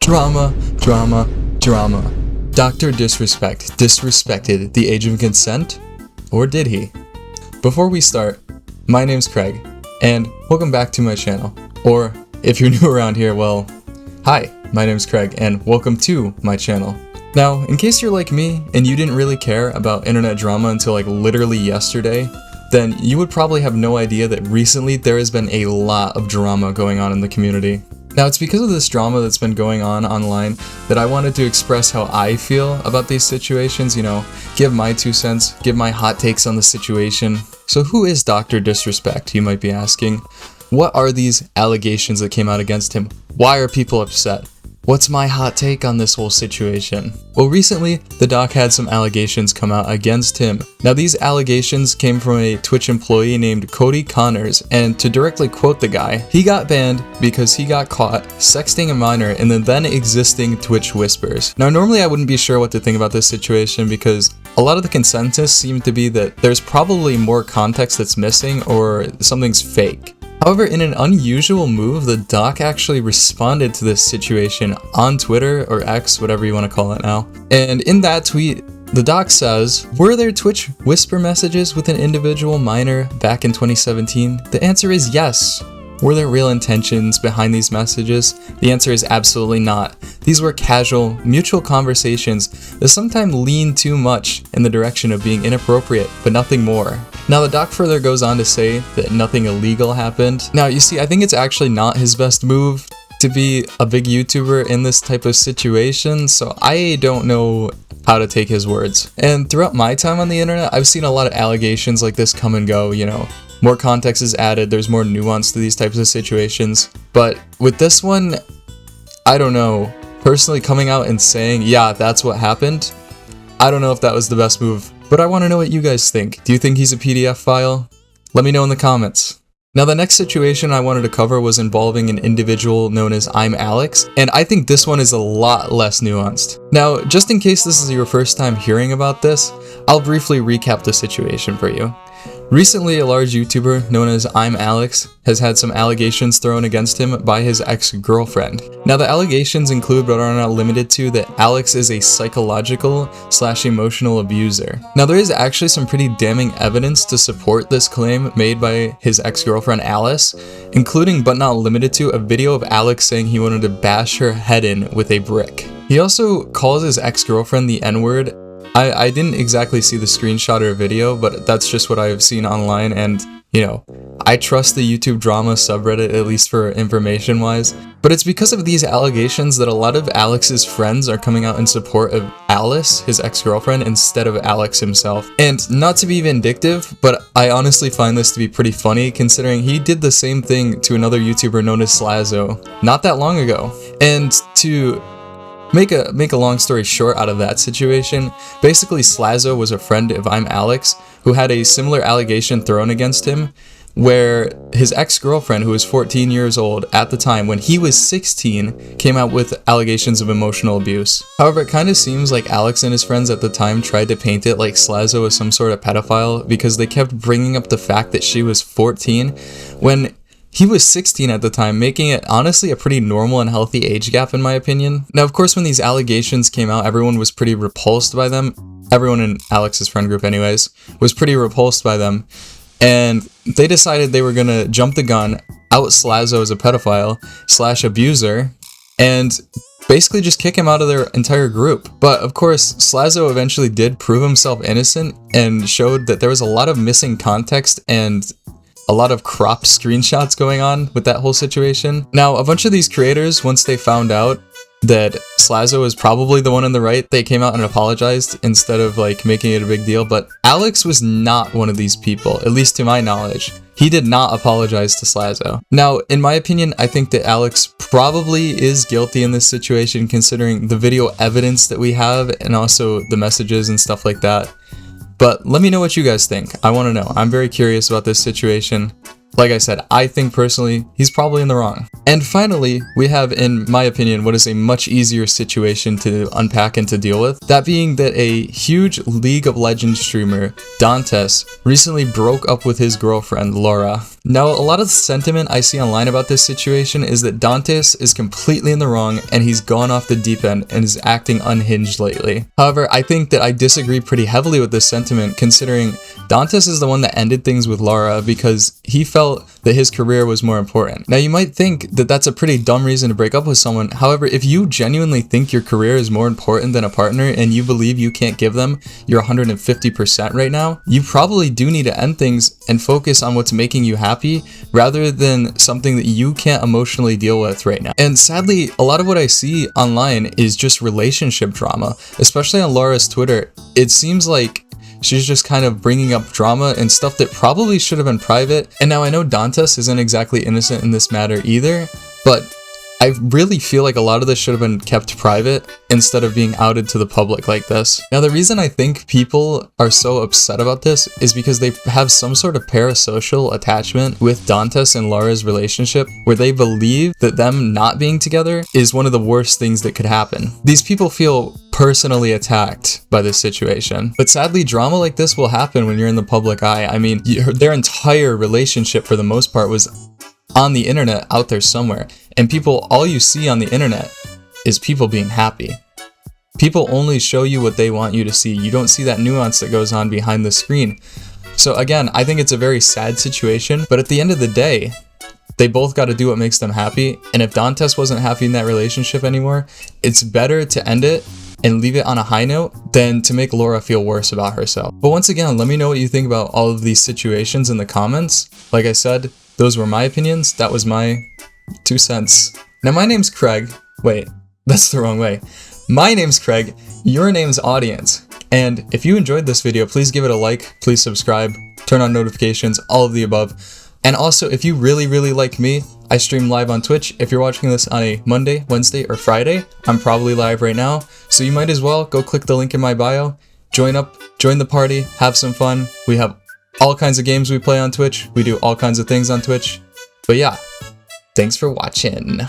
Drama, drama, drama. Dr. Disrespect disrespected the age of consent? Or did he? Before we start, my name's Craig, and welcome back to my channel. Or, if you're new around here, well, hi, my name's Craig, and welcome to my channel. Now, in case you're like me, and you didn't really care about internet drama until like literally yesterday, then you would probably have no idea that recently there has been a lot of drama going on in the community. Now, it's because of this drama that's been going on online that I wanted to express how I feel about these situations, give my 2 cents, give my hot takes on the situation. So who is Dr. Disrespect, you might be asking? What are these allegations that came out against him? Why are people upset? What's my hot take on this whole situation? Well, recently, the doc had some allegations come out against him. Now, these allegations came from a Twitch employee named Cody Connors, and to directly quote the guy, he got banned because he got caught sexting a minor in the then existing Twitch whispers. Now, normally I wouldn't be sure what to think about this situation because a lot of the consensus seemed to be that there's probably more context that's missing or something's fake. However, in an unusual move, the doc actually responded to this situation on Twitter, or X, whatever you want to call it now. And in that tweet, the doc says, "Were there Twitch whisper messages with an individual minor back in 2017? The answer is yes. Were there real intentions behind these messages? The answer is absolutely not. These were casual, mutual conversations that sometimes lean too much in the direction of being inappropriate, but nothing more." Now, the doc further goes on to say that nothing illegal happened. Now, you see, I think it's actually not his best move to be a big YouTuber in this type of situation, so I don't know how to take his words. And throughout my time on the internet, I've seen a lot of allegations like this come and go, More context is added, there's more nuance to these types of situations. But with this one, I don't know. Personally, coming out and saying, yeah, that's what happened, I don't know if that was the best move. But I want to know what you guys think. Do you think he's a PDF file? Let me know in the comments. Now, the next situation I wanted to cover was involving an individual known as ImAlex, and I think this one is a lot less nuanced. Now, just in case this is your first time hearing about this, I'll briefly recap the situation for you. Recently, a large YouTuber known as ImAlex has had some allegations thrown against him by his ex-girlfriend. Now, the allegations include but are not limited to that Alex is a psychological/emotional abuser. Now, there is actually some pretty damning evidence to support this claim made by his ex-girlfriend Alice, including but not limited to a video of Alex saying he wanted to bash her head in with a brick. He also calls his ex-girlfriend the N-word. I didn't exactly see the screenshot or video, but that's just what I've seen online, and, I trust the YouTube drama subreddit, at least for information wise. But it's because of these allegations that a lot of Alex's friends are coming out in support of Alice, his ex-girlfriend, instead of Alex himself. And not to be vindictive, but I honestly find this to be pretty funny, considering he did the same thing to another YouTuber known as Slazo not that long ago. And to make a long story short out of that situation, basically Slazo was a friend of ImAlex who had a similar allegation thrown against him, where his ex-girlfriend, who was 14 years old at the time when he was 16, came out with allegations of emotional abuse. However, it kind of seems like Alex and his friends at the time tried to paint it like Slazo was some sort of pedophile because they kept bringing up the fact that she was 14 when he was 16 at the time, making it honestly a pretty normal and healthy age gap in my opinion. Now, of course, when these allegations came out, everyone was pretty repulsed by them. Everyone in Alex's friend group anyways, was pretty repulsed by them. And they decided they were gonna jump the gun, out Slazo as a pedophile/abuser, and basically just kick him out of their entire group. But of course, Slazo eventually did prove himself innocent and showed that there was a lot of missing context and a lot of cropped screenshots going on with that whole situation. Now, a bunch of these creators, once they found out that Slazo is probably the one in the right, they came out and apologized instead of making it a big deal. But Alex was not one of these people, at least to my knowledge. He did not apologize to Slazo. Now, in my opinion, I think that Alex probably is guilty in this situation considering the video evidence that we have and also the messages and stuff like that. But let me know what you guys think. I want to know. I'm very curious about this situation. Like I said, I think personally, he's probably in the wrong. And finally, we have, in my opinion, what is a much easier situation to unpack and to deal with. That being that a huge League of Legends streamer, Dantes, recently broke up with his girlfriend, Laura. Now, a lot of the sentiment I see online about this situation is that Dantes is completely in the wrong and he's gone off the deep end and is acting unhinged lately. However, I think that I disagree pretty heavily with this sentiment, considering Dantes is the one that ended things with Laura because he felt that his career was more important. Now, you might think that that's a pretty dumb reason to break up with someone. However, if you genuinely think your career is more important than a partner and you believe you can't give them your 150% right now, you probably do need to end things and focus on what's making you happy rather than something that you can't emotionally deal with right now. And sadly, a lot of what I see online is just relationship drama, especially on Laura's Twitter. It seems like she's just kind of bringing up drama and stuff that probably should have been private. And now I know Dantes isn't exactly innocent in this matter either, but I really feel like a lot of this should have been kept private instead of being outed to the public like this. Now, the reason I think people are so upset about this is because they have some sort of parasocial attachment with Dantes and Laura's relationship where they believe that them not being together is one of the worst things that could happen. These people feel personally attacked by this situation. But sadly, drama like this will happen when you're in the public eye. I mean, their entire relationship for the most part was on the internet out there somewhere. And all you see on the internet is people being happy. People only show you what they want you to see. You don't see that nuance that goes on behind the screen. So again, I think it's a very sad situation, but at the end of the day, they both got to do what makes them happy. And if Dantes wasn't happy in that relationship anymore, it's better to end it and leave it on a high note than to make Laura feel worse about herself. But once again, let me know what you think about all of these situations in the comments. Like I said, those were my opinions. That was my 2 cents. Now, my name's Craig. Wait, that's the wrong way. My name's Craig, your name's audience. And if you enjoyed this video, please give it a like, please subscribe, turn on notifications, all of the above. And also, if you really like me, I stream live on Twitch. If you're watching this on a Monday, Wednesday, or Friday, I'm probably live right now. So you might as well go click the link in my bio, join the party, have some fun. We have all kinds of games we play on Twitch. We do all kinds of things on Twitch. But yeah, thanks for watching.